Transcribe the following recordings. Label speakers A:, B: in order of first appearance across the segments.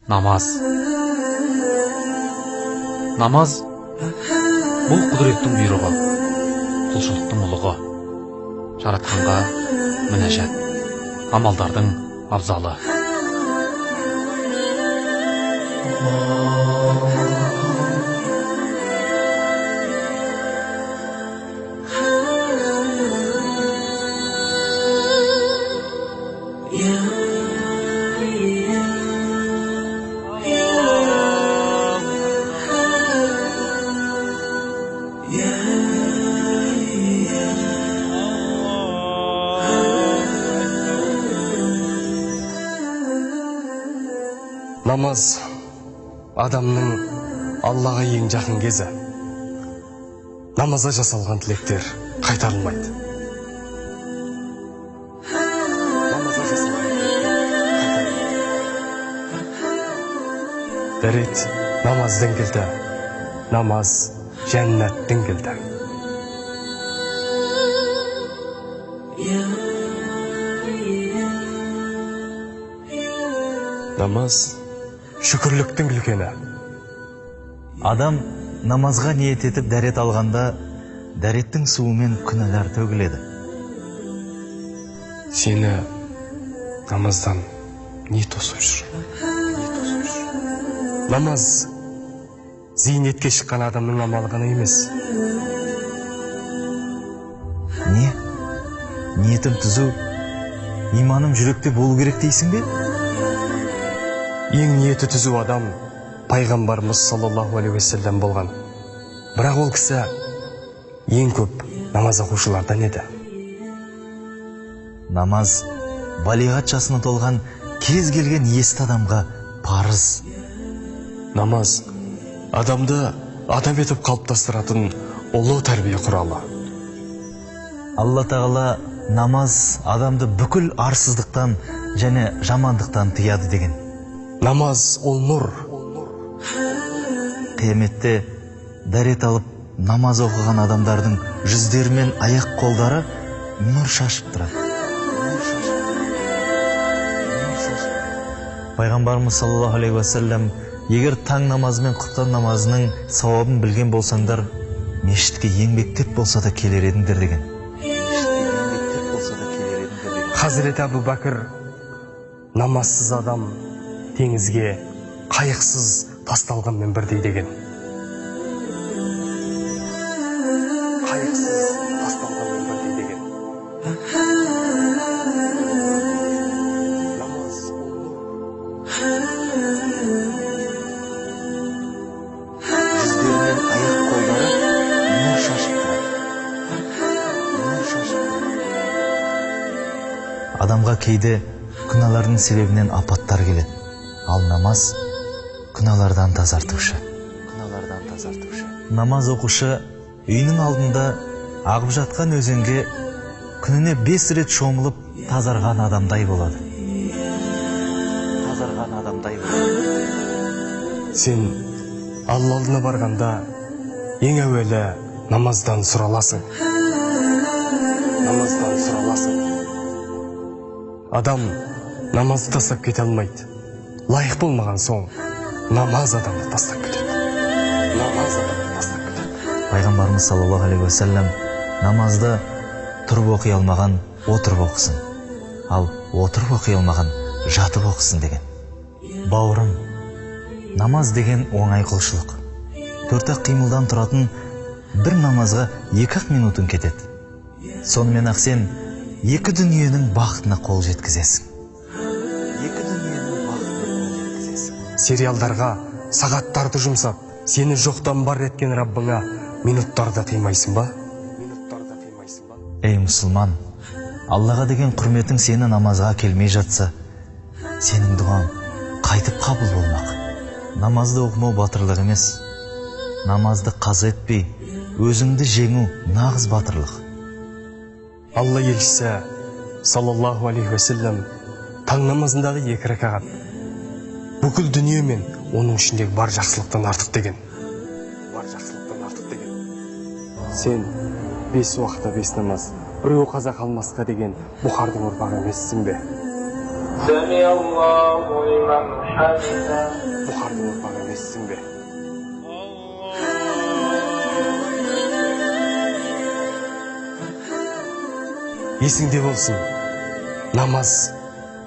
A: Намаз. Намаз бұл құдіреттің бұйрығы, құлшылықтың ұлығы, жаратқанға мінәжат, амалдардың абзалы.
B: Намаз адамның Аллаға ең жақын кезі. Намазға жасалған тілектер қайтарылмайды. Дәрет намаздың келді, намаз жәннаттың келді. Намаз шүкірліктің үлкені.
C: Адам намазға ниет етіп дәрет алғанда, дәреттің суымен күнәлар төгіледі.
B: Сені намаздан не тосып жүр? Намаз зейнетке шыққан адамның амалы ғана емес.
C: Не? Ниетім түзу, иманым жүректе болу керек дейсің бе?
B: Ең ниеті түзу адам пайғамбарымыз саллаллаху алейхи вассалам болған. Бірақ ол кісі ең көп намаз оқушылардан еді.
C: Намаз балиғат жасына толған кез келген есті адамға парыз.
B: Намаз адамды адам етіп қалыптастыратын ұлы тәрбие құралы.
C: Алла тағала намаз адамды бүкіл арсыздықтан және жамандықтан тыяды деген.
B: Намаз ол нұр.
C: Қияметте дәрет алып намаз оқыған адамдардың жүздері мен аяқ қолдары нұр шашып тұрады. Пайғамбарымыз саллаллаху алейхи вассалам, егер таң намазы мен құптан намазының сауабын білген болсаңдар, мешітке еңбектеп болса да келер едіңдер деген.
B: Хазіреті Абу Бәкір, намазсыз адам теңізге қайықсыз тасталғанмен бірдей деген. Қайықсыз тасталғанмен бірдей деген. Намаз
C: жүздерінен аяқ қолдары нұр шашып тұрады. Адамға кейде күнәлардың себебінен апаттар келеді. Ал намаз күнәлардан тазартушы. Намаз оқушы үйінің алдында ағып жатқан өзенге күніне 5 рет шомылып тазарған адамдай болады.
B: Сен Алла алдына барғанда ең әуелі намаздан сұраласың. Адам намазды тастап кете алмайды. Лайық болмаған соң намаз адамды тастап кетеді.
C: Пайғамбарымыз саллаллаху алейхи вассалам намазды тұрып оқи алмаған отырып оқысын, ал отырып оқи алмаған жатып оқысын деген. Бауырым, намаз деген оңай құлшылық. 4-ақ қимылдан тұратын бір намазға 2-ақ минутын кетеді. Сонымен ақ сен екі дүниенің бақытына қол жеткізесің.
B: Сериалдарға сағаттарды жұмсап, сені жоқтан бар еткен Раббыңа минуттарда тыймайсың ба?
C: Ей мұсылман, Аллаға деген құрметің сені намазға келмей жатса, сенің дұғаң қайтып қабыл болмақ. Намазды оқымау батырлық емес. Намазды қаза етпей, өзіңді жеңу нағыз батырлық.
B: Алла елшісі саллаллаху алейхи вассалам таң намазындағы 2 ракағат бүкіл дүние мен оның ішіндегі бар жақсылықтан артық деген. Сен 5 уақытта 5 намаз, біреу қаза қалмасқа деген Бұхардың ұрпағы емессің бе?
D: سمع الله لمن حمده
B: Бұхардың ұрпағы емессің бе? Есіңде болсын, намаз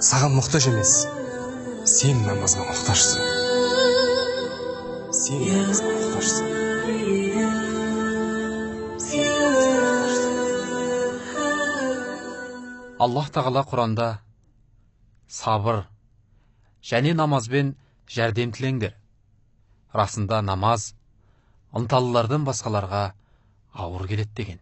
B: саған мұқтаж емес, сен намазға мұқтажсың. Сен намазға мұқтажсың.
A: Аллах тағала Құранда сабыр және намазбен жәрдем тілеңдер. Расында намаз ынталылардан басқаларға ауыр келеді деген.